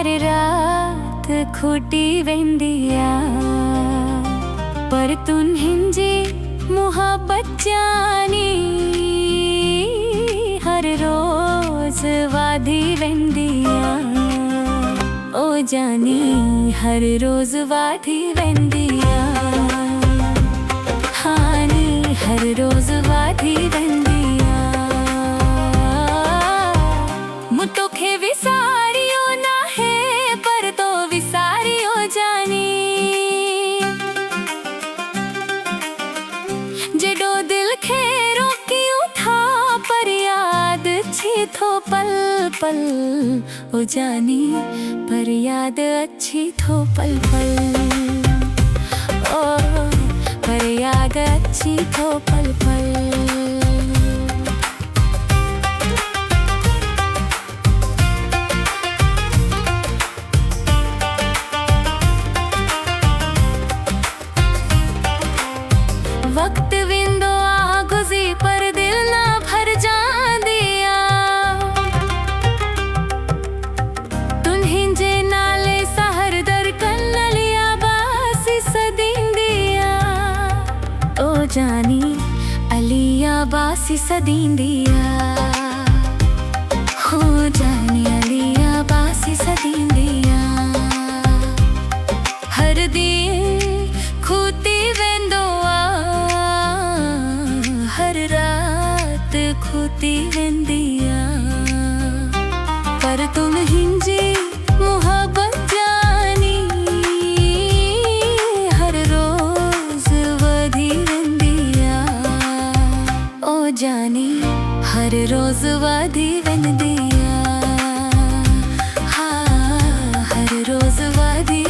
हर रात खुटी वेंदिया पर तुन्हिं जी मुहब्बत जानी हर रोज वादी वेंदिया ओ जानी हर रोज वादी वेंदिया हानी हर रोज वादी वेंदिया मुतोखे विसारियो ना है पर तो विसारियो जानी जेडो दिल खे रोकियो था पर याद अच्छी थो पल पल ओ जानी पर याद अच्छी थो पल पल ओ पर याद अच्छी थो पल पल वक्त विंदो आ गुज़ी पर दिल ना भर जांदिया तुन्हिं जे नाले सहर दर कन्नलिया बासी सदींदिया ओ जानी अलिया बासी सदींदिया हो जानी अलिया बासी सदींदिया हर दिन खूती वेंदो हर रात खुती वेंदिया पर तुन्हिं जी मुहब्बत जानी हर रोज वधी वेंदिया ओ जानी हर रोज वधी वेंदिया हाँ हर रोज वधी